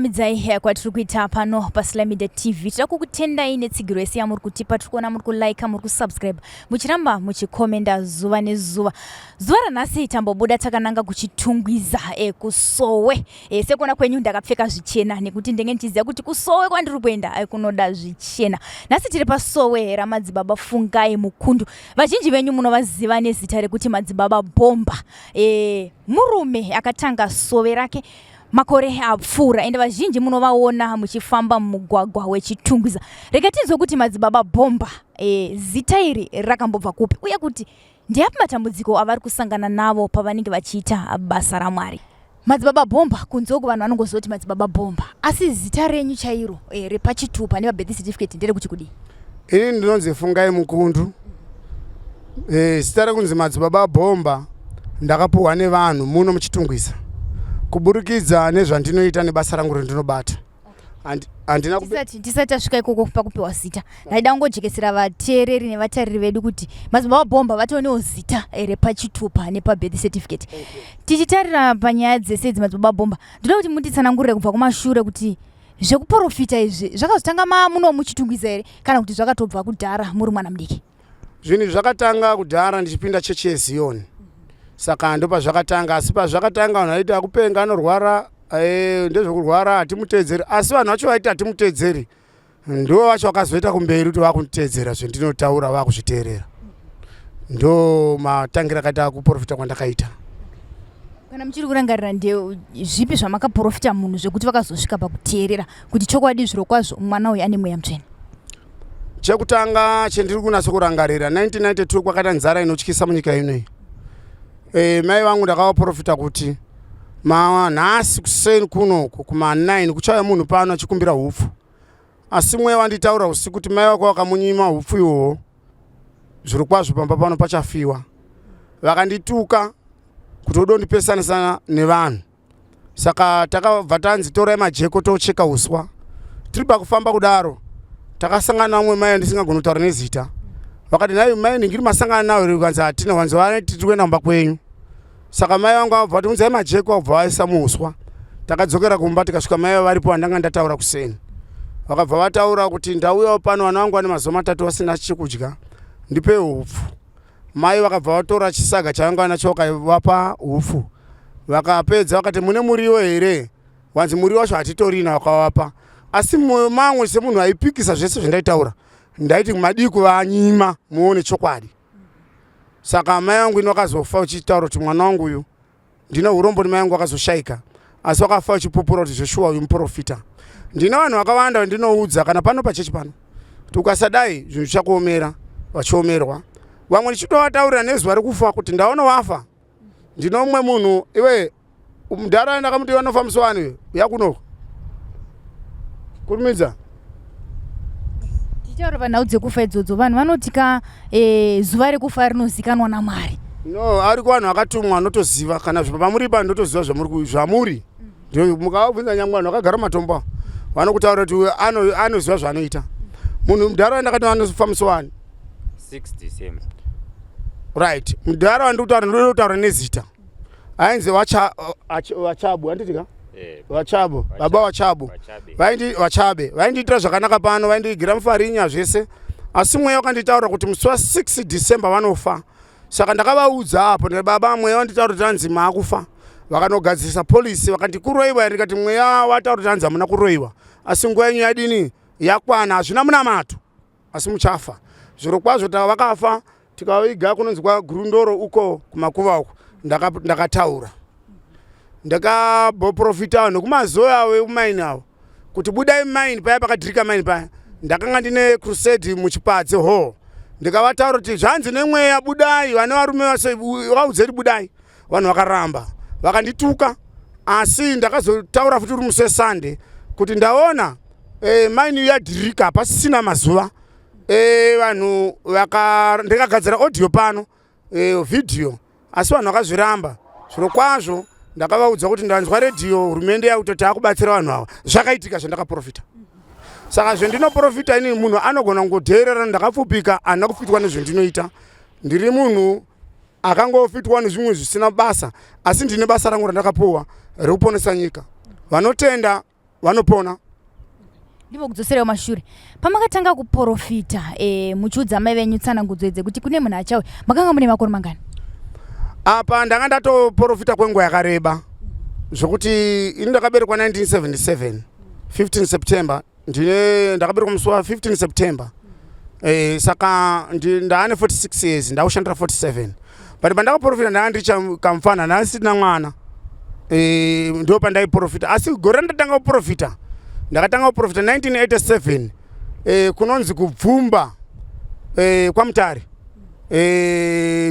kuramidzai kwatiri kuita pano paSly Media TV. Takukutendai netsigiro yese yamuri kutipa, tikuona muri kulike, muri kusubscribe, muchiramba muchikomenda zuva nezuva. Zuva ranhasi tambobuda takananga kuchitungwiza kusowe. Sekuona kwenyu ndakapfeka zvichena nekuti ndenge ndichiziva kuti kusowe kwandiri kuenda kunoda zvichena. Nhasi tiri pasowe ramadzibaba Fungai Mukundu. Vazhinji venyu munovaziva nezita rekuti madzibaba Bomba. Murume akatanga sowe rake makore apfuura ende vazhinji munovaona muchifamba mumugwagwa wechitungwiza. Rega tinzwe kuti madzibaba Bomba zita iri rakambobva kupi uye kuti ndiapi matambudziko avari kusangana navo pavanenge vachiita basa raMwari. Madzibaba Bomba, kunzwe vanhu vanongoziva kuti madzibaba Bomba, asi zita renyu chairo repachitupa nebabirth certificate ndere kuti kudii? Ini ndinonzi Fungai Mukundu. Zita rekunzi madzibaba Bomba ndakapuwa nevanhu muno muchitungwiza kuburikidza nezvandinoita nebasa rangu randinobata. Handina tisati tasvika ikoko pakupiwa zita, ndaida ngojekesera vateereri nevatariri vedu kuti madzibaba Bomba vatonewo zita repachitupa nepabirth certificate. Tichitarira panyaya dzese idzi madzibaba Bomba, ndoda kuti munditsanangurire kubva kumashure kuti zvekuprofita izvi zvakazotanga muno muchitungwiza here kana kuti zvakatobva kudhara muri mwana mudiki? Zvinhu zvakatanga kudhara ndichipinda chechi yeZioni. Saka ndo pazvakatanga, asi pazvakatanga vanhu vaiti akupenga anorwara, ndezvekurwara hatimutedzeri, asi vanhu vacho vaiti hatimutedzeri ndo vacho vakazoita kumberi kuti vakunditeedzera zvendinotaura vakuzviteerera. Ndo matangira akaita kuprofita kwandakaita. Kana muchiri kurangarira ndezvipi zvamakaprofita munhu zvekuti vakazosvika pakuteerera kuti chokwadi zviro kwazvo mwana uyu ane mweya mutsvene? Chekutanga chendiri kunatso kurangarira 1992 kwakata nzara inotyisa munyika inoyi. Mai vangu ndakavaprofita kuti nhasi kuseni kunoku kuma9 kuchauya munhu pano achikumbira hupfu. Asi mweya wanditaura usiku kuti mai wako wakamunyima hupfu ihwohwo zviri kwazvo pamba pano pachafiwa. Vakandituka kuti odondipesanisana nevanhu. Saka takabva tanzi torai majeko tocheka uswa. Tiri pakufamba kudaro takasangana umwe mai ndisingagoni kutaura nezita. Vakati nhai mai ndingiri masangana nawo rikanzi hatina wanzwa tiri kuenda kumba kwenyu. Saka mai vangu vabva kuti unzai majeko wabva vaisa muuswa. Takadzokera kumba tikasvika mai varipo vandanga ndataura kuseni. Vakabva vataura kuti ndauyawo pano vana vangu vane mazuva 3 vasina chekudya, ndipe hupfu. Mai vakabva vatora chisaga chavanga vanacho vakavapa hupfu. Vakapedza vakati mune muriwo here? Wanzi muriwo wacho hatitorina, vakavapa. Asi mamwe semunhu aipikisa zvese zvendaitaura ndaiti madiki vanyima muone chokwadi. Saka mai vangu ino vakazofa uchitaura kuti mwana wangu uyu ndine urombo nemai vangu vakazoshaika, asi vakafa uchipupura kuti Joshua uyu muprofita. Ndine vanhu vakawanda vandinoudza kana pano pachechi pano kuti ukasadai zvinhu zvichakuomera, vachiomerwa. Vamwe ndichitoataurira nezuva rekufa kuti ndaona wafa. Ndine umwe munhu iwe mudhara ndakamuti vanofa musowani yakunoko kurumidza. Tichaura panhau dzekufa idzodzo vanhu vanotika zuva rekufa rinozikanwa naMwari. No, ari kuvanhu vakatumwa anotoziva kana pamuri pano ndotoziva zvamuri. Mukavabvunza nyangwe vanhu vakagara matombo vanokutaura kuti anoziva zvaanoita. Munhu mudhara ndakati vanofa musowani 6 December. Right. Mudhara ndokutaura ndoda kutaura nezita. Ainzi Wachabu anditika? Wachabo, baba Wachabo. Vachabe. Vaindiitira zvakanaka pano, vaindigira mufarinya zvese. Asi mweya wakanditaura kuti musi wa6 December vanofa. Saka ndakavaudza apo nebaba mweya wanditaura kuti tanzi maakufa. Vakanogadzirisa polisi vakandikuroiwa, ndikati mweya wataura kuti tanzi hamuna kuroiwa. Asi nguva yenyu yadini yakwana, hazvina munamato. Asi muchafa. Zviro kwazvo vakafa tikaviga kunonzi kwaGurundoro uko kumakuva uko ndakataura. Ndakaprofita nokumazoya weumaini avo kuti budai maini paya pakadhirika maini paya. Ndakanga ndine crusade muchipadze ho. Ndikavataura kuti zvanzi nemweya budai, vane varume vaudzeri budai. Vanhu vakaramba vakandituka, asi ndakazotaura futi uri musi weSunday kuti ndaona maini yadhirika pasina mazuva. Vanhu ndikagadzira audio pano video, asi vanhu vakazviramba. Zviro kwazvo ndakavaudza kuti ndanzwa redhiyo hurumende yautoti akubatsira vanhu ava zvakaitika zvandakaprofita. Saka zvendinoprofita ini munhu anogona kungodheerera ndakapfupika handina kufitwa nezvendinoita. Ndiri munhu akangofitwa nezvimwe zvisina basa, asi ndine basa rangu randakapuwa rekuponesa nyika. Vanotenda vanopona. Ndipo kudzoserewo mashure pamakatanga kuprofita muchiudza mai venyu tsanangudzo idzi kuti kune munhu achauya makanga mune makore mangani? Apa ndanga ndatoprofita kwenguva yakareba zvokuti ini ndakaberekwa 1977 15 September ndakaberekwa musi wa 15 September saka ndaane 46 years ndaushandira 47 but pandakaprofita ndanga ndiri kamfana ndasina mwana ndo pandaiprofita asi gore ndatanga kuprofita ndakatanga kuprofita 1987 kunonzi kubvumba kwaMutare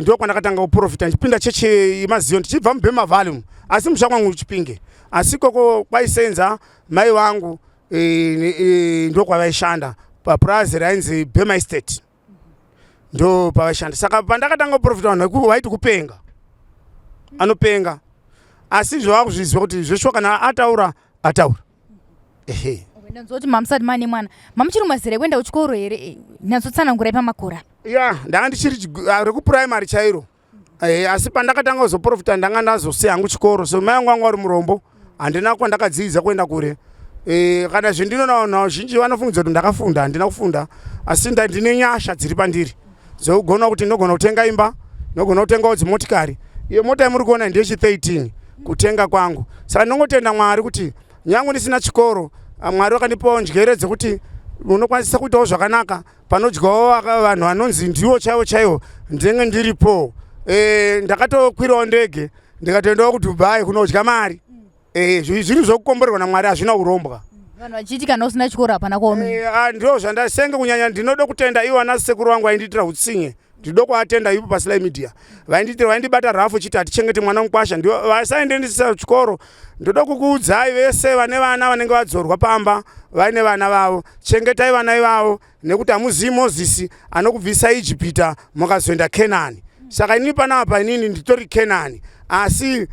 ndo kwandakatanga kuprofita ndichipinda chechi yemaziyo ndichibva muBhema Valley asi musha kwangu uchipinge asi koko kwaisenza mai vangu ndo kwavaishanda papurazi rainzi Bhema Estate ndo pavaishanda saka pandakatanga kuprofita vanhu vaiti kupenga anopenga asi zvavakuzviziva kuti zveshuwa kana ataura ndanzoti mamusati mane mwana mamuchiri mazere kuenda kuchikoro here natsotsanangurai pamakora ya ndanga ndichiri rekupuraimary chairo asi pandakatanga kuzoprofita ndanga ndazosiya hangu chikoro so mai vangu vanga vari murombo handina kwandakadzidza kuenda kure kana zvendinoona zhinji vanofungidza kuti ndakafunda handina kufunda asi ndine nyasha dziri pandiri dzokugona kuti ndinogona kutenga imba ndinogona kutengawo dzimotikari iyo mota yamuri kuona ndechi 13 kutenga kwangu saka ndinongotenda Mwari kuti nyangu ndisina chikoro Mwari wakandipawo njere dzekuti unokwanisa kuitawo zvakanaka panodyawo vanhu vanonzi ndiwo chaiwo ndenge ndiripo ndakatokwirawo ndege ndikatoendawo kuDubai kunodya mari zviri zvokukomborerwa naMwari hazvina urombwa vanhu vachiti kana usina chikoro hapana kuona ndiro zvandasenge kunyanya ndinoda kutenda ivo vana sekuru vangu vaindiitira utsinye ndido kuatenda ipo paSly Media vaindibata rafu chiti hatichengete mwana mukwasha ndio vasaendendisa chikoro ndoda kukuudzai vese vane vana vanenge vadzorwa pamba vaine vana vavo chengetai vana ivavo nekuti hamuzivi Mozisi anokubvisa Ijipita mukazoenda Kenani saka ini panapa inini nditori Kenani asi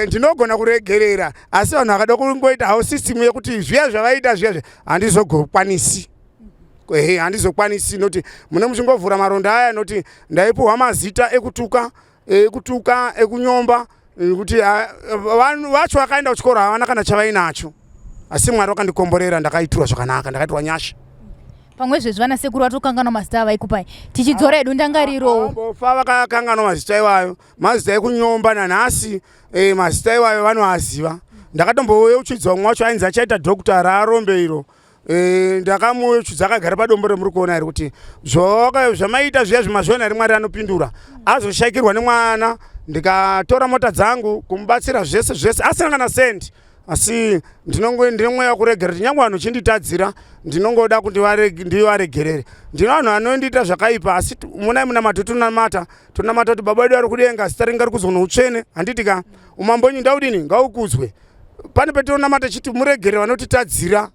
ndinogona kuregerera asi vanhu vakada kungoita hawo system yekuti zviya zvavaita zviya handizokwanisi handizokwanisi noti mune muchingovhura maronda aya noti ndaipuhwa mazita ekutuka ekunyomba kuti vanhu vacho vakaenda kuchikoro havana kana chavainacho asi Mwari wakandikomborera ndakaitirwa zvakanaka ndakaitirwa nyasha pamwe zvezvi vana sekuru vatokanganwa mazita avaikupai tichidzora hedu ndangariro bofa vakakanganwa mazita iwayo mazita ekunyomba nanhasi mazita iwayo vanoaziva ndakatomboyeuchidzwa mumwe wacho ainzi achaita dhokutara arombe iro ndakamuyeuchidza akagara padombo remuri kuona here kuti zvamaita zviya zvimazviona here Mwari anopindura azoshayikirwa nemwana ndikatora mota dzangu kumubatsira zvese asina kana sendi asi ndine mweya wekuregera kuti nyange vanhu chinditadzira ndinongoda kuti ndivaregerere ndino vanhu vanondiita zvakaipa asi munai munamata tonamata kuti baba vedu vari kudenga zita renga rikudzwa noutsvene handiti ka umambonyu ndaudini ngaukudzwe pane petonamata chiti muregere vanotitadzira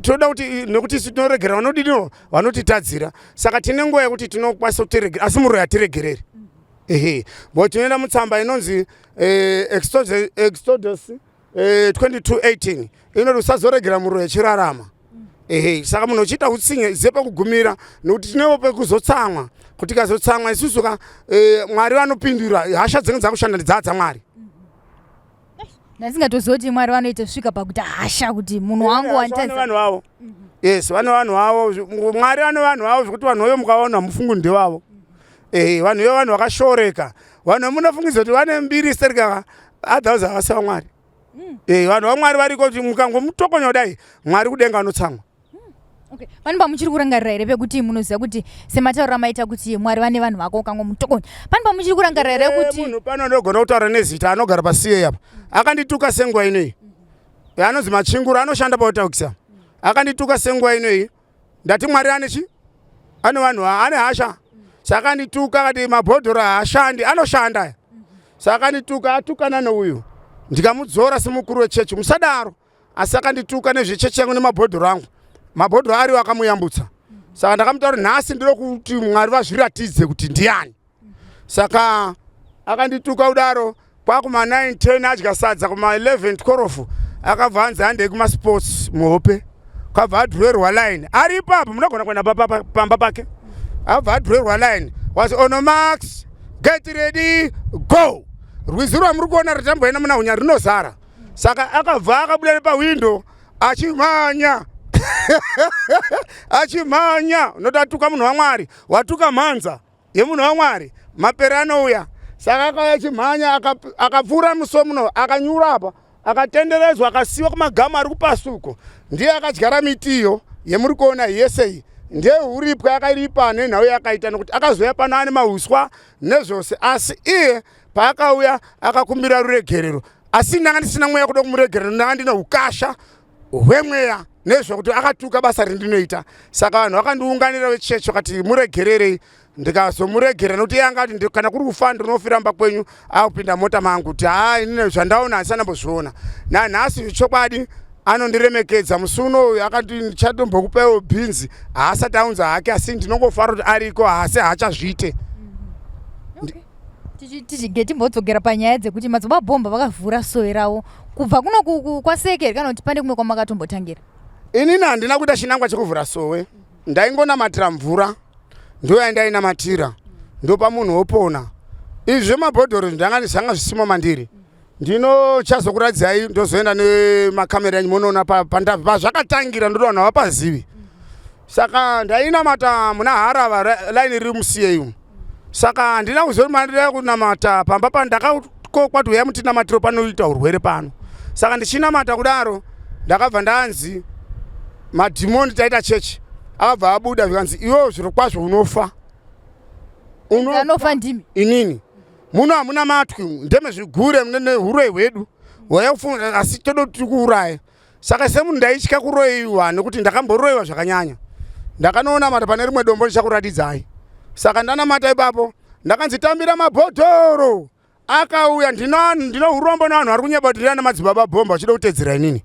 toda kuti nekuti isu tinoregera vanodino vanotitadzira saka tine nguva yekuti tinokwanisa kutiregera asi muroi hatiregereri bo tinoenda mutsamba inonzi Exodus 22:18 inoti usazoregera muroi achirarama saka munhu uchiita utsinye zive pekugumira nekuti tinewo pekuzotsamwa kuti kazotsamwa isusu Mwari vanopindura hasha dzinenge dzakushanda ndidzadza Mwari ndasingatoziva kuti Mwari vanoita svika pakuti hasha kuti munhu wangu vanhu vavo yes vane vanhu vavo Mwari vane vanhu vavo zvokuti vanhu voyo mukaona mufungu ndevavo vanhu ivo vanhu vakashoreka vanhu munofungidzwa kuti vane mbiri sterika adhauza vakasiva Mwari vanhu vaMwari variko kuti mukangomutokonya kudai Mwari kudenga anotsamwa pane pamuchiri kurangarira here pekuti munoziva kuti sematauro amaita kuti Mwari vane vanhu vako ukangomutokonya pane pamuchiri kurangarira here kuti munhu pano ndogona kutaura nezita anogara pasiye apa akandituka senguva inoyi anonzi Machinguru anoshanda pautaukisa akandituka senguva inoyi ndati Mwari ane vanhu ane hasha saka andituka akati mabhodhoro haashandi anoshanda saka akandituka atukana nouyu ndikamudzora semukuru wechechi musadaro asi akandituka nezvechechi yangu nemabhodhoro angu mabhodhoro ariwo akamuyambutsa saka ndakamutaura nhasi ndiro kuti Mwari vazviratidze kuti ndiani saka akandituka kudaro kwakuma 9-10 adya sadza kuma 11 korofu akabva anzi handei kumasports muhope kwabva adhurerwa line ari ipapo munogona kuenda pamba pake abva adhurerwa line wazi ono max get ready go rwizi rwamuri kuona ritamboenda muna hunyari rinozara Saka akabva akabuda pawindow achimhanya. Achimhanya notatuka munhu waMwari, watuka mhanza yemunhu waMwari, mapere anouya. Saka akauya achimhanya akapfuura muso muno akanyura apa akatenderedzwa akasiwa kumagamu ari kupasi uko. Ndiye akadyara miti iyo yemuri kuona yese iyi. Ndiye uripwe akaripa nenhau yakaita nokuti akazoya pano ane mahuswa nezvose. Asi iye paakauya akakumbira ruregerero, asi ndanga ndisina mweya kuda kumuregerero, ndanga ndine ukasha hwemweya nezvokuti akatuka basa rindinoita. Saka vanhu vakandiunganira vechechi vakati muregererei, ndikazomuregera nokuti iye angati kana kuri kufa ndinofira mba kwenyu akupinda mota mangu kuti inini zvandaona handisana mbozviona. Nanhasi chokwadi anondiremekedza. Musi unoyu akati ndichatombokupawo bhinzi, haasati aunza hake, asi ndinongofara kuti ariko, asi haachazviite. Tichige timbodzokera panyaya dzekuti madzibabhomba vakavhura sowe ravo kubva kuno kwasekeri kana kuti pane kumwe kwamakatombotangira. Inini handina kuita chinangwa chekuvhura sowe, ndaingonamatira mvura, ndo yandainamatira, ndo pamunhu wopona. Izvi zvemabhodhoro ndanga zvisimo mandiri. Ndinochazokuradzai ndozoenda nemakamera enyu munoona pazvakatangira, ndoda vanhu havapazivi. Saka ndainamata muna Harava laini riri musiyeyu. Saka handina kuzoti mandira kunamata pamba pandakakokwa tuya mutinamatiro panoita urwere pano. Saka ndichinamata kudaro ndakabva ndanzi madhimoni taita chechi akabva abuda zvikanzi iwo zviro kwazvo unofa. Unofa ndimi inini muno hamuna matwi, ndeme zvigure nehurwe hwedu hwayakufunga, asi todo tikuuraye. Saka semunhu ndaitya kuroyiwa nekuti ndakamboroyiwa zvakanyanya. Ndakanoona mata pane rimwe dombo ndichakuratidzai. Saka ndanamata ipapo ndakanzitambira mabhodhoro akauya. Ndino urombo navanhu vari kunyabatirana madzibaba bhomba vachida kutedzera inini.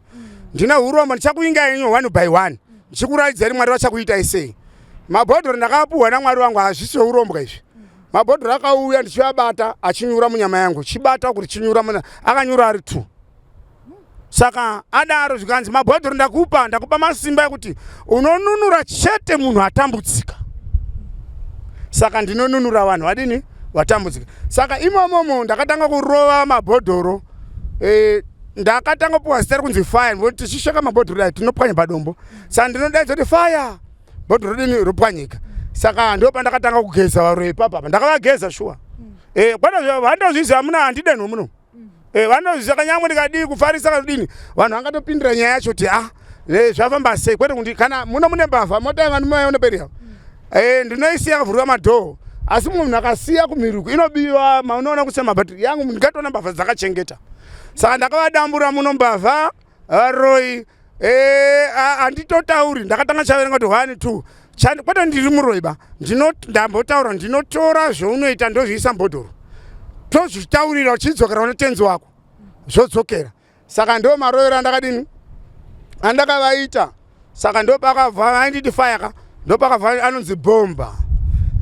Ndina urombo ndichakuinga inyo 1 by 1 ndichikuratidzai Mwari vachakuita isei. Mabhodhoro ndakapuhwa naMwari wangu, hazvisi urombo izvi. Mabhodhoro akauya ndichiabata achinyura munyama yangu, chibata kuti chinyura akanyura ari 2. Saka adaro zvikanzi mabhodhoro ndakupa masimba ekuti unonunura chete munhu atambudzika. Saka ndinonunura vanhu vadini vatambudzika. Saka imomomo ndakatanga kurova mabhodhoro. Ndakatanga puwa zita kunzi fire, ngokuti tichisheka mabhodhoro aya tinopwanya padombo. Saka ndinodaidza kuti fire, bhodhoro dini ropwanyika. Saka ndo pandakatanga kugeza Varoyi papa. Ndakavageza shuwa. Kwada vandozviziva hamuna handidenho muno. Vandozviziva kanyamwe ndikadii kufarisa kadini. Vanhu vangatopindira nyaya yacho kuti zvafamba sei, kwete kuti kana muno mune mbavha mota yanga ndimaona peri apo. Ndinoisiya yakavhurwa madhoo, asi munhu akasiya kumiruku inobiwa. Unoona kuti mabhatiri yangu ndingatoona mbavha dzakachengeta. Saka ndakavadambura muno mbavha Varoyi. Handitotauri, ndakatanga chaverenga kuti 1 2 kwete ndiri muroyi ba, ndambotaura ndinotora zvaunoita ndozviisa mbhodhoro, tozvitaurira uchidzokera une tenzi wako zvodzokera. Saka ndo maroyero andakadini andakavaita. Saka ndo pakabva anditi fire, ndo pakabva anonzi bhomba,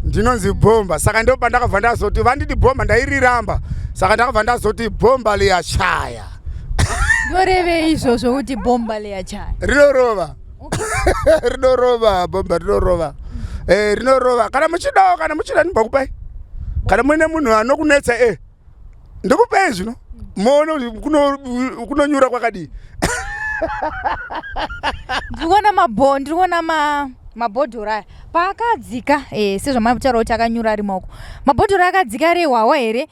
ndinonzi bhomba. Saka ndo pandakabva ndazoti vanditi bhomba ndairiramba. Saka ndakabva ndazoti bhomba liyachaya. Ndoreve izvozvo kuti bhomba liyachaya rinorova. Rinorova bhomba, rinorova. Rinorova kana muchidawo, kana muchida ndimbokupai. Kana muine munhu anokunetsa ndikupai zvino muone kunonyura kwakadii. Ndiriona mabhodhoro aya paakadzika sezvamataura kuti akanyura ari maoko. Mabhodhoro akadzika ari ehwawa here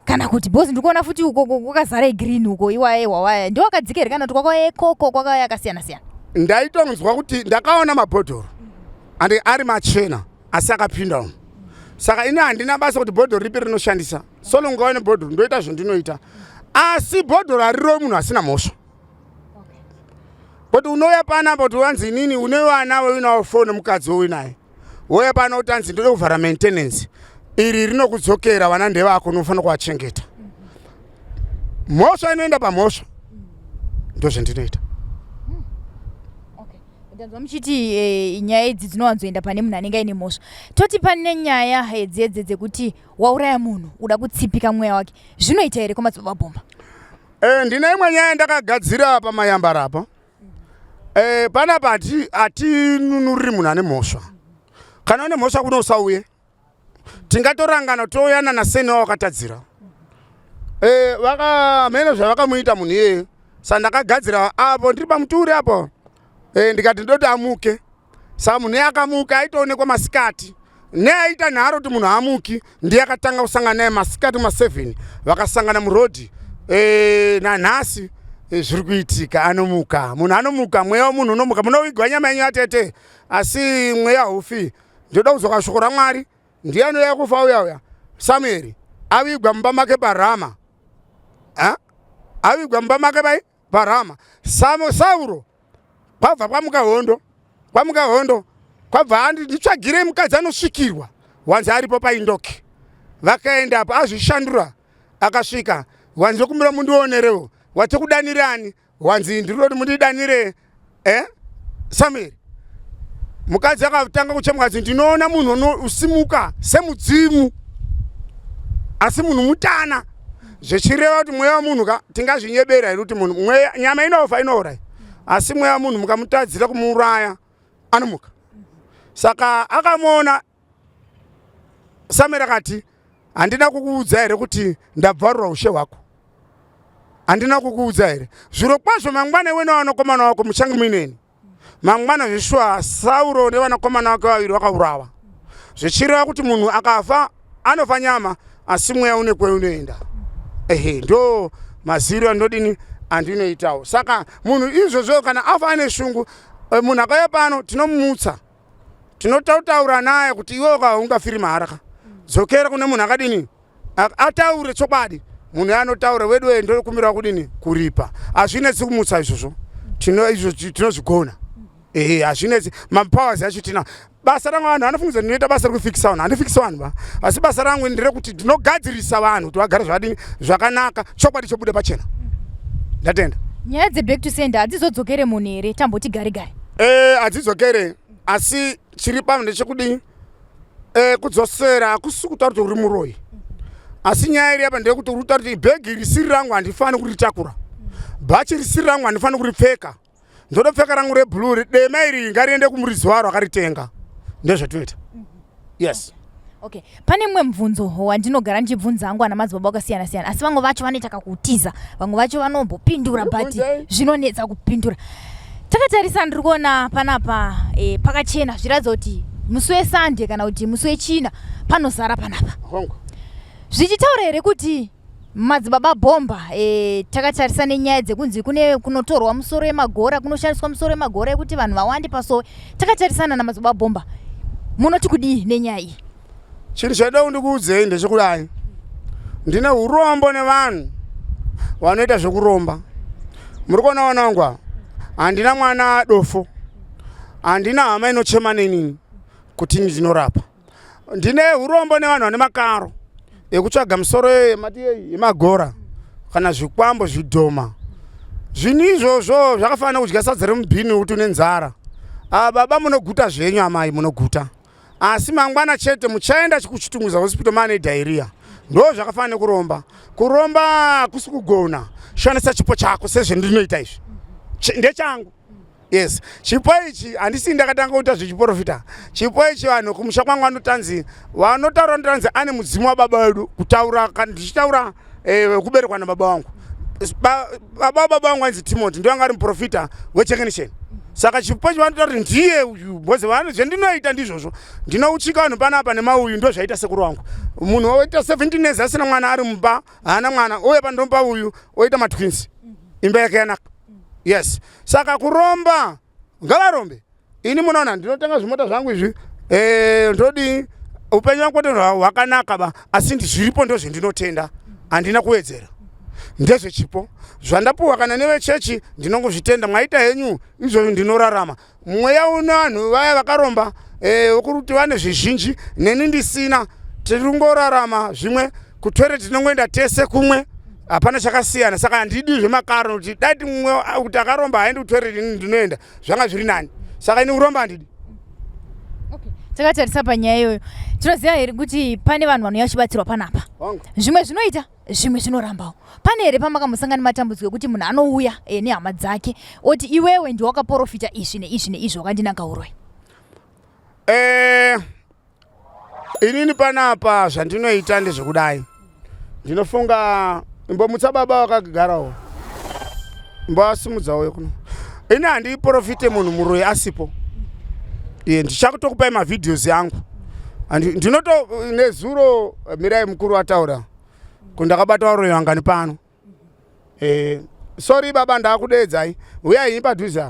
kana kuti bhozi ndikuona futi uko kwakazara green uko iwa ehwawa ndio akadzika here kana kuti kwakauya ekoko kwakauya akasiyana siyana. Ndaitonzwa kuti ndakaona mabhodhoro ari machena asi akapinda umo. Saka ini handina basa kuti bhodhoro ripi rinoshandisa, solo ungaone bhodhoro ndoita zvandinoita. Asi bhodhoro hariro munhu asina mhosva. Kuti unouya pana kuti wanzi inini une vana weinawo foni mukadzi wouinaye, wouya pana kuti anzi ndode kuvhara maintenance, iri rinokudzokera vana ndevako unofanira kuvachengeta. Mhosva inoenda pamhosva, ndozvandinoita. Ndanzwa muchiti nyaya idzi dzinowanzoenda pane munhu anenge aine mhosva. Toti pane nyaya dzedze dzekuti wauraya munhu uda kutsipika mweya wake, zvinoita here kumadzibaba bhomba? Ndine imwe nyaya ndakagadzira pamayambara apa. Panapa hatinunuriri munhu ane mhosva. Kana une mhosva kuno usauye, tingatorangana touyana naseni wawakatadzira. Mene zvavakamuita munhu iyeye. sandakagadzira apo ndiri pamuturi apo ndikati ndoti amuke saka munhu akamuka aitoonekwa masikati neaita nharo kuti munhu amuki ndiye akatanga kusangana naye masikati ma7 vakasangana murodhi nanhasi zviri kuitika. Anomuka munhu anomuka, mweya wemunhu unomuka. Munowigwa nyama yenyu atete asi mweya haufi. Ndoda kuzoka shoko raMwari ndiye anouya kufa uya Samueri awigwa mumba make paRama. Awigwa mumba make paRama. Sauro kwabva kwamuka hondo kwabva nditsvagire mukadzi anosvikirwa wanzi aripo paindoke. Vakaenda apo azvishandura akasvika wanzi rokumbira mundionerewo wati kudanirani wanzi ndiroti mundidanire Samueri. Mukadzi akatanga kuchema kuti ndinoona munhu usimuka semudzimu asi munhu mutana. Zvichireva kuti mweya wemunhu tingazvinyebera here kuti munhu nyama inofa inoora asi mweya wemunhu mukamutadzira kumuuraya anomuka. Saka akamuona Samueri akati handina kukuudza here kuti ndabvarura ushe hwako? Handina kukuudza here? Zviro kwazvo mangwana iwe nevanakomana wako muchange muineni. Mangwana zvishwa Sauro nevanakomana wake vaviri vakaurawa. Zvichireva kuti munhu akafa anofa nyama asi mweya une kweunoenda. Ndo maziro andodini andinoitawo. Saka munhu izvozvo kana afa ane shungu munhu akauya pano tinomumutsa. Tinotaura naye kuti iwe ungafiri maharaka. Dzokera kune munhu akadini ataure chokwadi. Munhu anotaura wedu ndokumbira kudini kuripa. Hazvinetsi kumutsa izvozvo. Tinozvigona. Hazvinetsi mapowers acho tina. Basa rangu vanhu anofungidzira ndinoita basa rekufikisa vanhu. Handifikisi vanhu ba. Asi basa rangu nderekuti ndinogadzirisa vanhu kuti vagare zvadini zvakanaka chokwadi chobuda pachena. Ndatenda. Nyaya dzeback to sender hadzizodzokere munhu here tamboti gare gare? Hadzidzokere asi chiri pamwe ndechekudini kudzosera hakusi kutaura kuti uri muroyi. Asi nyaya iri apa ndeyekuti uri kutaura kuti bhegi risiri rangu handifani kuritakura. Bhachi risiri rangu handifani kuripfeka. Ndoda pfeka rangu rebhuruu dema iri ngariende kumuridzi waro akaritenga. Ndezvatinoita. Yes. Okay. Pane mumwe mubvunzo wandinogara ndichibvunza hangu ana madzibaba akasiyana siyana asi vamwe vacho vanoita kakutiza vamwe vacho vanombopindura but zvinonetsa kupindura. Takatarisa ndiri kuona panapa pakachena zviratidza kuti musi weSunday kana kuti musi wechina panozara panapa. Zvichitaura here kuti madzibaba bhomba takatarisa nenyaya dzekunzi kunotorwa musoro yemagora kunoshandiswa musoro yemagora ekuti vanhu vawande pasowe. Takatarisana namadzibaba bhomba munoti kudii nenyaya iyi? Chinhu chada ndikuudzei ndechekudai ndine urombo nevanhu vanoita zvekuromba. Muri kuona wanangwa handina mwana dofo, handina hama inochema nenini kuti ndinorapa. Ndine urombo nevanhu vane makaro ekutsvaga musoro yemagora kana zvikwambo zvidhoma. Zvinhu izvozvo zvakafanira kudya sadza remubhini kuti une nzara. Baba munoguta zvenyu, amai munoguta. Asi mangwana chete muchaenda kuchitunguza hospital mane diarrhea. Ndo zvakafanira kuromba. Kuromba hakusi kugona. Shandisa chipo chako sezvendinoita izvi. Ndechangu. Yes. Chipo ichi handisi ndakatanga kuita zvichiprofita. Chipo ichi vanhu kumusha kwangu vanotanzi vanotaura ndotanzi ane mudzimu wababa vedu kutaura kana ndichitaura kuberekwa nababa vangu. Baba vangu anzi Timothy ndiye anga ari muprofita weChekenisheni. Saka chipo ichi vanotaura kuti ndiye uyu boze vanhu zvendinoita ndizvozvo. Ndinouchika vanhu panapa nemauyu ndo zvaita sekuru wangu. Munhu oita 17 years asina mwana ari mumba, haana mwana, ouya pandomba uyu oita matwins. Imba yake yanaka. Yes. Saka kuromba ngavarombe. Ini munoona ndinotanga zvimota zvangu izvi ndodi upenyu wangu kuti hwakanaka ba asi zviripo ndo zvendinotenda handina kuwedzera. Ndezvechipo zvandapuwa kana nevechechi ndinongozvitenda. Mwaita henyu izvozvo ndinorarama. Mweya una vanhu vaya vakaromba wokuti vane zvizhinji neni ndisina tirungorarama zvimwe kutoilet tinongoenda tese kumwe. Hapana chakasiyana. Saka handidi zvemakaro kuti dati mumwe kuti akaromba haendi kutoilet ndinoenda zvanga zviri nani. Saka ini kuromba handidi. Okay. Takatarisa panyaya iyoyo tinoziva here kuti pane vanhu vanouya vachibatsirwa panapa. Zvimwe zvinoita zvimwe zvinorambawo. Pane here pamakamusangana matambudziko ekuti munhu anouya nehama dzake oti iwewe ndiwe wakaprofita izvi neizvi neizvi wakandinanga uroi? Inini panapa zvandinoita ndezvekudai. Ndinofunga imbomutsa baba wakagarawo. mbasimudzawo kuno ini handiprofite munhu muroyi asipo ndichakutokupai mavidheos yangu ndinoto nezuro mirai mukuru ataura kundakabata varoyi vangani pano sorry baba ndakudedzai uyai padhuze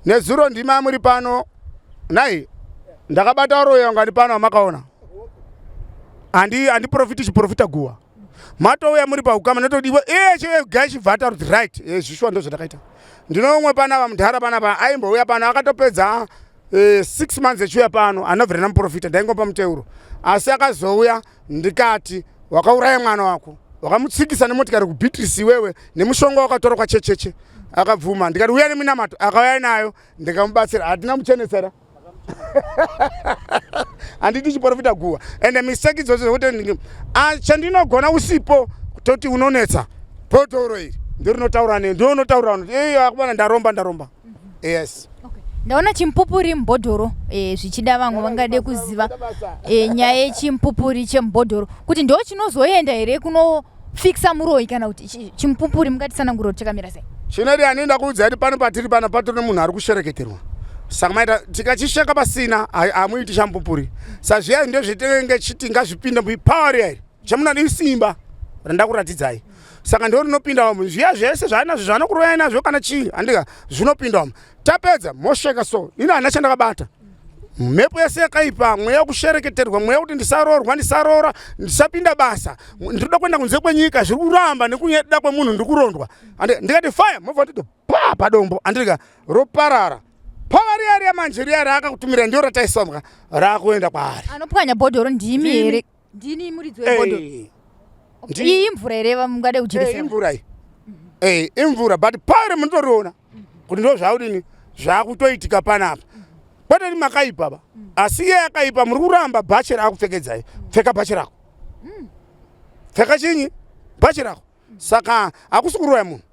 nezuro ndima muri pano nai ndakabata varoyi vangani pano amakaona handiprofiti chiprofita guwa matouya muri paukama notodiwa gai chivhata kuti right zvishuwa ndo zvandakaita ndinomwe panapa mundara panapa aimbouya pano akatopedza 6 months echiuya pano anobvira namuprofita ndaingopa muteuro asi akazouya ndikati wakauraya mwana wako wakamutsikisa nemotikari kubhitrisi iwewe nemushonga wakatora kwachecheche akabvuma ndikati uya neminamato akauya nayo ndikamubatsira hatina muchenesera handiti chiprofita guwa ende mistake idzodzo zvokuti chandinogona usipo kutoti unonetsa potoro iri ndorinotaura ne ndonotaura akubana ndaromba yes ndaona chimpupuri mubhodhoro zvichida vamwe vangade kuziva nyaya yechimpupuri chemubhodhoro kuti ndo chinozoenda here kunofikisa muroyi kana kuti chimpupuri mungatitsanangura kuti chakamira sei chinori anoenda kuudza kuti pano patiri pana patori nemunhu ari kushereketerwa saka maita tikachisheka pasina hamuiti champupuri sazviyai ndo zvitenge chiti ngazvipinde muipawari yairi chamunadi simba randakuratidzai saka ndo rinopinda wamo zviya zvese zvaanazvo zvanokuroyai nazvo kana chii handika zvinopinda wamo tapedza mosheka so ini hana chandakabata mhepo yese yakaipa mweya wekushereketerwa mweya wekuti ndisaroora ndisapinda basa ndinoda kuenda kunze kwenyika zviri kuramba nekunyeda kwemunhu ndikurondwa ndikati fire movha ndito pa padombo handika roparara pavari yari yamanjeri yari akakutumira ndio rataisomwa rakuenda kwaari anopwanya bhodhoro ndimi here ndini muridzi webhodhoro iyi imvura here vamungade kujeresera imvura iyi imvura but paari munotoriona kuti ndo zvaudini zvakutoitika panapa kwete makaipa ba asi iye akaipa muri kuramba bhachi rakupfekedzai pfeka bhachi rako pfeka chinyi bhachi rako saka hakusi kuroya munhu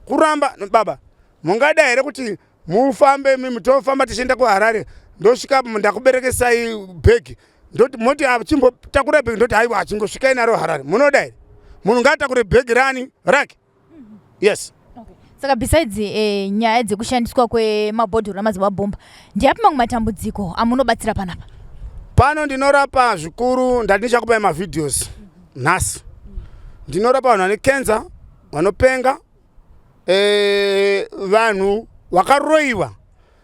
kuramba baba mungada here kuti mufambe mutofamba tichienda kuharare ndosvika ndakuberekesai bhegi ndoti moti achimbotakura bhegi ndoti haiwa achingosvikai naro harare munoda here munhu ngaatakure bhegi rani rake yes saka besides nyaya dzekushandiswa kwemabhodhoro amazivabhomba ndiapi mamwe matambudziko amunobatsira panapa pano ndinorapa zvikuru ndati ndichakupai mavidheos nhasi ndinorapa vanhu vane kenza vanopenga vanhu vakaroyiwa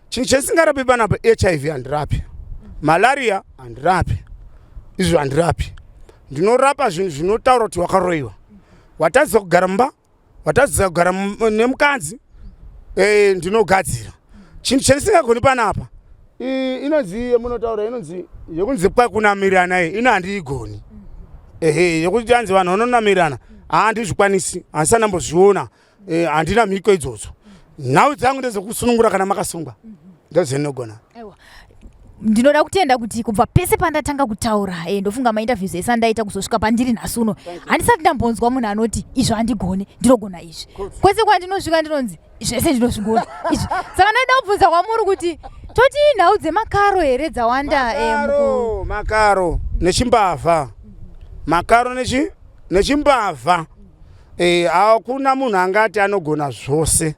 chinhu chisingarapi panapa HIV handirapi malaria handirapi izvo handirapi ndinorapa zvinhu zvinotaura kuti wakaroyiwa watadzisa kugara mumba watadzisa kugara nemukadzi ndinogadzira chinhu chandisingagoni panapa inonzi yemunotaura inonzi yekunzi kwakunamirana ino handiigoni yekuti anzi vanhu vanonamirana handizvikwanisi handisanambozviona handina mhiko idzodzo nhau dzangu ndezekusunungura kana makasungwa ndozvenogona ndinoda kutenda kuti kubva pese pandatanga kutaura ndofunga mainterviews ese andaita kuzosvika pandiri nhasi uno handisati ndambonzwa munhu anoti izvo handigoni ndinogona izvi kwese kwandinosvika ndinonzi zvese ndinozvigona izvi saka ndaida kubvunza kwamuri kuti toti nhau dzemakaro here dzawanda makaro nechimbavha makaro nechimbavha hakuna munhu angati anogona zvose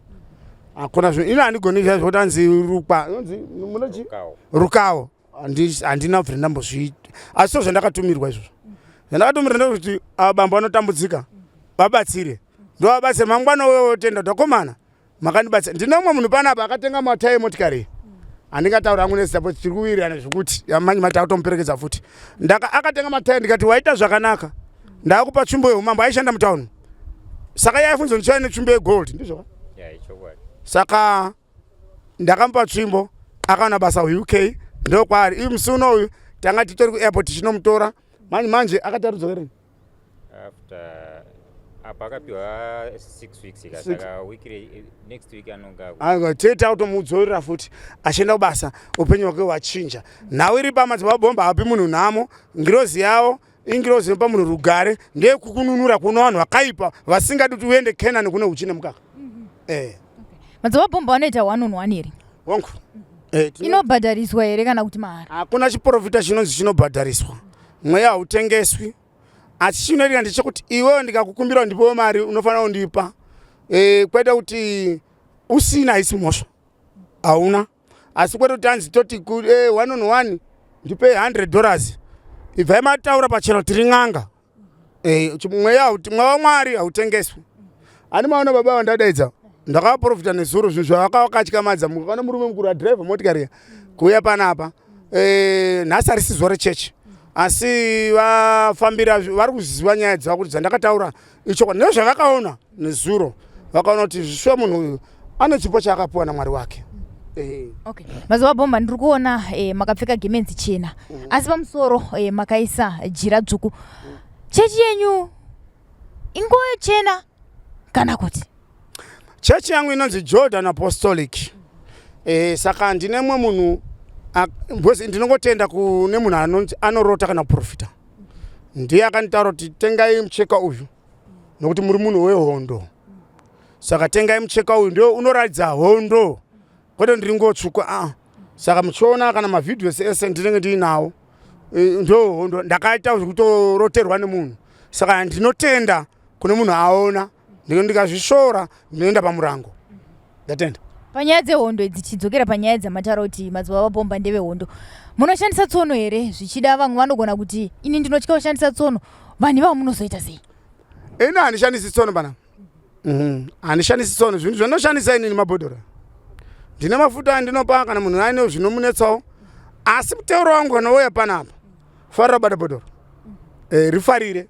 hakuna ino handigoni zvoti anzi rukawo handina bvire ndambozviita asi so zvandakatumirwa izvozvo zvandakatumirwa ndokuti bambo vanotambudzika vabatsire ndovabatsire mangwana wotenda takomana makandibatsira ndine umwe munhu panapa akatenga matayi motikari handingataura hangu nezipo tiri kuwirirana zvekuti yamanyi matayi tomuperekedza futi akatenga matayi ndikati waita zvakanaka ndakupa tsvimbo yeumambo aishanda mutauni saka yaifunza ndichaya netsvimbo yegold ndizvo saka ndakamupa tsvimbo akaona basa UK ndokwaari iye musi unoyu tanga titori kuairport chinomutora manje akatarudzokereni apa akapiwa 6 weeks saka next week anonga teta kutomudzorera futi achienda kubasa upenyu hwake hwachinja nhau iri pamadzibabhomba hapi munhu nhamo ngirozi yavo ingirozi inopa munhu rugare ndeyekukununura kuno vanhu vakaipa vasingadi kuti uende Canaan kune uchine mukaka madzibabhomba vanoita 1-on-1 here wangu inobhadhariswa here kana kuti mahara hakuna chiprofita chinonzi chinobhadhariswa mweya hautengeswi asi chinoitika ndechekuti iwewe ndikakukumbira ndipowo mari unofanira kundipa kwete kuti usina isi mhosva hauna, asi kwete kuti hanzi toti 1 on 1 ndipe $100 ibvai mataura pachero tiri n'anga mweya wamwari hautengeswi. Ani maona baba vandadaidza ndakaprofita nezuro zvinhu zvavakatyamadza mukana murume mukuru adhiraivha motikari kuuya panapa nhasi harisi zuva rechechi asi vafambira vari kuziva nyaya dzava kuti dzandakataura ichokwadi nezvavakaona nezuro vakaona kuti zvishuwa munhu uyu ane chipo chaakapiwa namwari wake. Okay. Mazuva bomba ndiri kuona makapfeka gemenzi chena asi pamusoro makaisa jira dzvuku. Chechi yenyu inguva chena kana kuti? Chechi yangu inonzi Jordan Apostolic. Saka ndine mwe munhu ndinongotenda kune munhu anorota kana kuprofita. Ndiye akanitaura kuti tengai mucheka uyu nokuti muri munhu wehondo. Saka tengai mucheka uyu ndio unoratidza hondo. Kwete ndiri ngotsvuka saka muchiona kana mavhidhiyo ese ndinenge ndiinawo ndo hondo ndakaita kutoroterwa nemunhu. Saka ndinotenda kune munhu aona ndikazvishora ndinoenda pamurango. Ndatenda. Panyaya dzehondo idzi tichidzokera panyaya dzamataura kuti madzibaba bomba ndevehondo, munoshandisa tsono here zvichida vamwe vanogona kuti ini ndinotya kushandisa tsono, vanhu ivavo munozoita sei? Ini handishandisi tsono bana. Handishandisi tsono, zvinhu zvanoshandisa inini mabhodhoro. Ndine mafuta andinopa kana munhu aine zvinomunetsawo, asi muteuro wangu kanouya panapa farira bada bhodhoro rifarire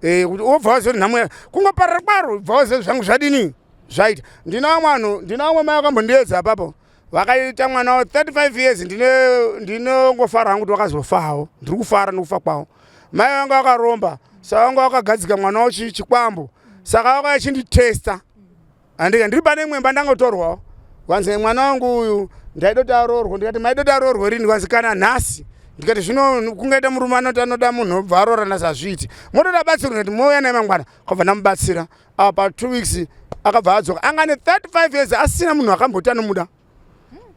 kuti wobva waziva kuti nhamo kungoparira kwaro ubva waziva zvangu zvadini zvaita. Ndina vamwe mai vakambondiedza apapo vakaita mwana wa 35 years ndinongofara hangu kuti wakazofawo, ndiri kufara nokufa kwawo. Mai vangu vakaromba saka vanga vakagadzika mwana wa chikwambo saka vakauya vachinditesta ndiri pane mwemba ndangotorwawo wanzi mwana wangu uyu ndaida kuti aroorwe. Ndikati maida kuti aroorwe rini? Wanzi kana nhasi. Ndikati zvino kungaita murume anoti anoda munhu obva aroorana zvazviiti motoda batsirwa. Ndikati mouya naye mangwana kwabva ndamubatsira pa 2 weeks akabva adzoka anga ane 35 years asina munhu akamboti anomuda.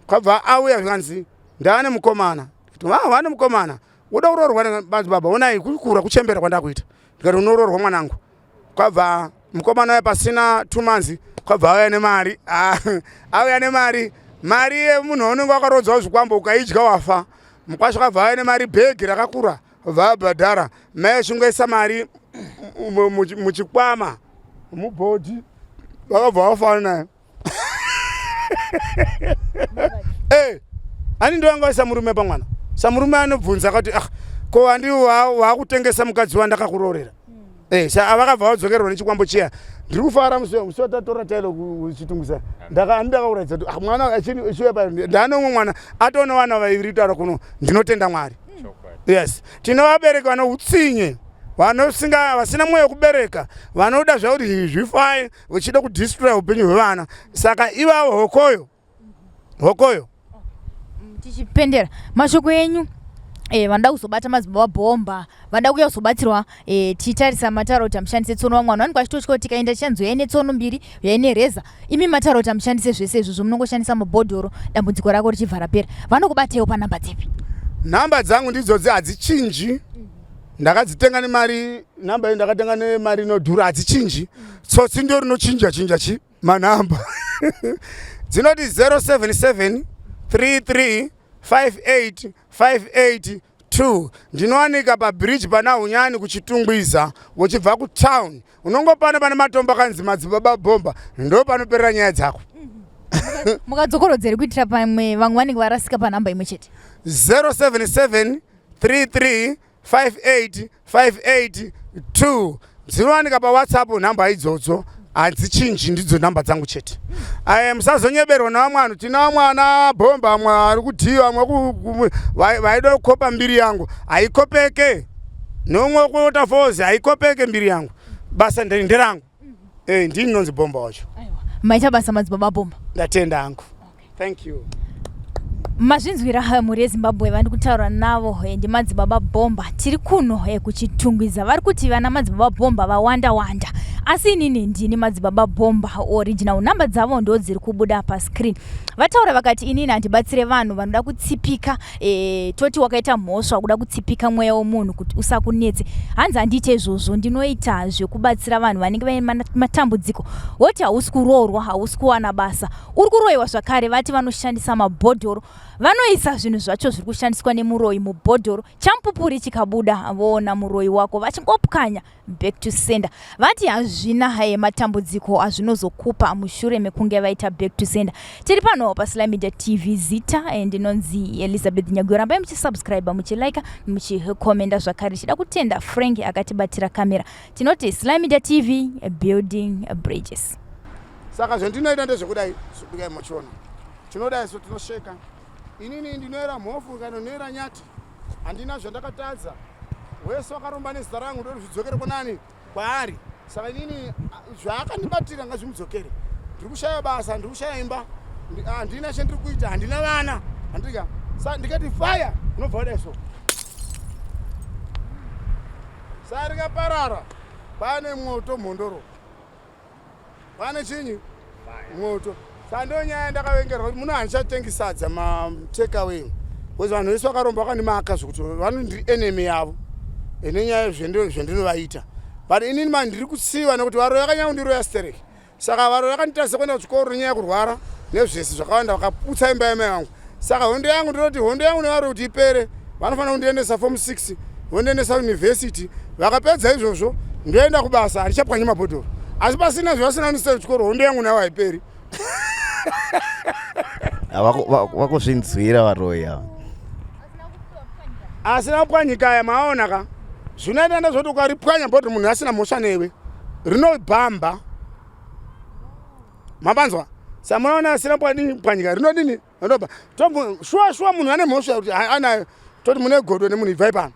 Kwabva auya zvanzi ndaane mukomana. Wane mukomana uda kuroorwa baba onai kukura kuchembera kwandakuita. Ndikati unoroorwa mwanangu. Kwabva mukomana uya pasina 2 months kwabva auya nemari auya nemari yemunhu unenge wakarodzawo zvikwambo ukaidya wafa. Mukwasha kwabva auya nemari bhegi rakakura kwabva abhadhara mai achingosisa mari muchikwama mubhodhi vakabva vafana naye. Ani ndovangoisa murume pamwana samurume anobvunza akati ko handi wakutengesa mukadzi wandakakuroorera. Vakabva vadzokererwa nechikwambo chiya. Ndiri kufara musi watatora tailo kuchitungisa ndakakuratidza kuti mwana achiuya pa ndanomwe mwana atone vana vaviri taura kuno ndinotenda Mwari. Yes, tinovabereka vano utsinye vasina mweya wekubereka vanoda zvakuti zvifai vachida kudistroya upenyu hwevana. Saka ivavo hokoyo. Tichipendera mashoko enyu vanoda kuzobata madzibaba bomba vanoda kuuya kuzobatsirwa tichitarisa matauro kuti amushandise tsono vamwana vanenge vachitotya kuti tikaenda tichanzi yaine tsono 2 yaine reza imi matauro kuti amushandise zvese izvozvo munongoshandisa mabhodhoro dambudziko rako richibva rapera. Vanokubatewo panhamba dzipi? Nhamba dzangu ndidzodzi hadzichinji. Ndakadzitenga nemari nhamba iyi ndakatenga nemari inodhura hadzichinji. Tsotsi ndio rinochinja manhamba. Dzinoti 077 33 58 582. Ndinowanika pabridge pana Unyani kuchitungwiza uchibva kutown. Unongopana pane matombo akanzi madzibaba bomba ndo panoperera nyaya dzako. Mukadzokorodzere kuitira pamwe vamwe vanenge varasika panhamba imwe chete. 077 33 58 582. Dzinowanika paWhatsApp nhamba idzodzo hadzichinji ndidzo nhamba dzangu chete. Musazonyeberwa navamwe vanhu. Tina mwana bomba amwe ari kudhiwa amwe vaida kukopa mbiri yangu haikopeke. Nomwe kuota fozi haikopeke mbiri yangu. Basa nderangu. Ndini nonzi bomba wacho. Maita basa madzibaba bomba. Ndatenda hangu. Thank you. Mazvinzwira muri yeZimbabwe vandi kutaura navo ndimadzibaba bomba tiri kuno kuchitungwiza. Vari kuti vana madzibaba bomba vawanda asi inini ndini madzibaba bomba original. Namba dzavo ndo dziri kubuda pa screen. Vataura vakati inini andibatsire vanhu vanoda kutsipika, toti wakaita mhosva kuda kutsipika mweya womunhu kuti usakunetse. Hanzi andite izvozvo, ndinoita zvekubatsira vanhu vanenge vaine matambudziko. Woti hausi kuroorwa, hausi kuwana basa, uri kuroiwa zvakare, vati vanoshandisa mabhodhoro, vanoisa zvinhu zvacho zviri kushandiswa nemuroyi mubhodhoro, champupuri chikabuda voona muroyi wako vachingopwanya back to sender. Vati hazvina matambudziko azvinozokupa mushure mekunge vaita back to sender. Tiri pano pa SlyMedia TV zita, ndinonzi Elizabeth Nyaguyo. Rambai muchisubscribe, muchilike, muchikomenda zvakare. Chida kutenda Frank akatibatira kamera. Tinoti SlyMedia TV, building bridges. Saka zvendinoita ndezvekudai zvekudai machona. Tinodai so tinosheka. Inini ndinoera mhofu kana noera nyati. Handina zvandakatadza. Wese wakaromba nezita rangu ndo zvidzokere kunani kwaari. Saka inini zvaakandibatira ngazvimudzokere. Ndiri kushaya basa, ndiri kushaya imba. Handina chandiri kuita, handina vana. Handika. Saka ndikati fire unobva kudai so. Saka rikaparara. Pane moto mondoro. Pane chinyi? Moto. Sando nyaya ndakavengerwa kuti munhu handichatengisadza take away. Wezi vanhu vese vakaromba vakandimaka zvokuti vanhu ndiri enemy yavo. Nenyaya zvendinovaita. But inini mani ndiri kutsiva nekuti Varoyi vakanyanya kundiroya stereki. Saka Varoyi vakanditarisa kuenda kuchikoro nenyaya yekurwara nezvese zvakawanda vakaputsa imba yamai vangu. Saka hondo yangu ndinoti hondo yangu neVaroyi kuti ipere, vanofanira kundiendesa form 6, vondiendesa university. Vakapedza izvozvo ndoenda kubasa, handichapwanyi mabhodhoro. Asi pasina zvasina kundisa kuchikoro, hondo yangu nayo haiperi. Vakuzvinzwira Varoyi ava. Asina kupwanyika ya maona ka. Zvinoita ndezvoti ukaripwanya bhodhoro munhu asina mhosva newe, rinobhamba. Mabanzwa? Samuona asina kupwanyika rinodini? Rinobha. Shua munhu ane mhosva kuti anayo, toti mune godo nemunhu ibvai pano.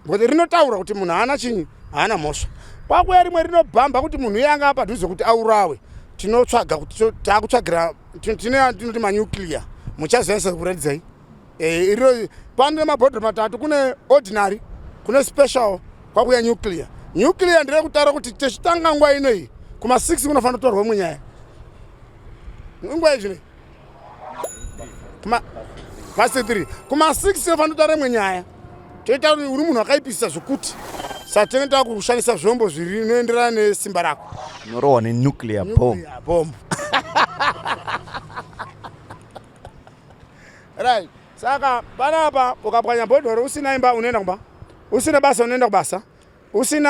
Kuti rinotaura kuti munhu haana chinyi, haana mhosva. Kwakuya rimwe rinobhamba kuti munhu yanga apa padhuze kuti aurawe. Tinotsvaga kuti takutsvagira tinoti manuclear. Muchazivisa kuredzai. Iro pande mabhodhoro matatu, kune ordinary, kune special, kwakuya nuclear. Nuclear ndire kutaura kuti techitanga nguva inoyi kuma 6 kunofanira kutorwa munyaya. Nguva izvi kuma past 3 kuma 6 kunofanira kutorwa munyaya. Toita kuti uri munhu akaipisa zvokuti satenda kushandisa zvombo zvinoenderana nesimba rako. Unorohwa nenuclear bomb. Right. Saka panapa ukapwanya bhodhoro usina imba unoenda kumba. Usina basa unoenda kubasa. Usina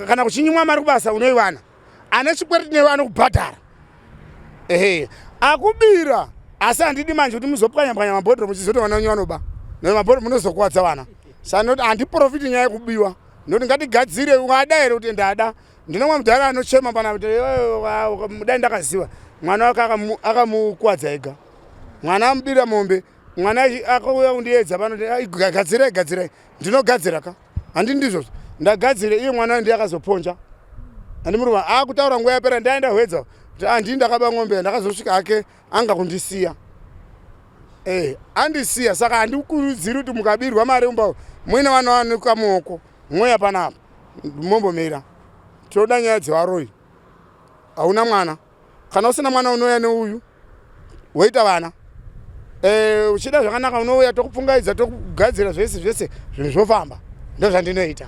kana kuchinyimwa mari kubasa unoiwana. Ane chikwereti newe anokubhadhara. Akubira. Asi handidi manje kuti muzopwanya mabhodhoro muchizotowana nyanoba. Mabhodhoro munozokuwadza vana. Sanoti andiprofiti nyaya yekubiwa. Noti ngatigadzire ukadaire kuti ndada. Ndinomwe mudhara anochema pana kuti mudai ndakaziva. Mwana wake akamukuwadza ega. Mwana amubira mombe, mwana akauya kundiedza panoti gadzirai. Ndinogadzira ka. Handi ndizvo. Ndagadzire iye mwana ndiye akazoponja. Handimuruva akutaura nguva yapera ndaenda hwedza kuti handii ndakaba ng'ombe ndakazosvika hake anga kundisiya. Andisiya saka handikurudziri kuti mukabirwa mari umba muine vana vanuka muoko. Mweya panapa. Mombomera. Toda nyaya dzeVaroyi. Hauna mwana. Kana usina mwana unoya neuyu. Woita vana. Uchida zvakanaka unouya tokupfungaidza tokugadzira zvese zvinhu zvofamba. Ndozvandinoita.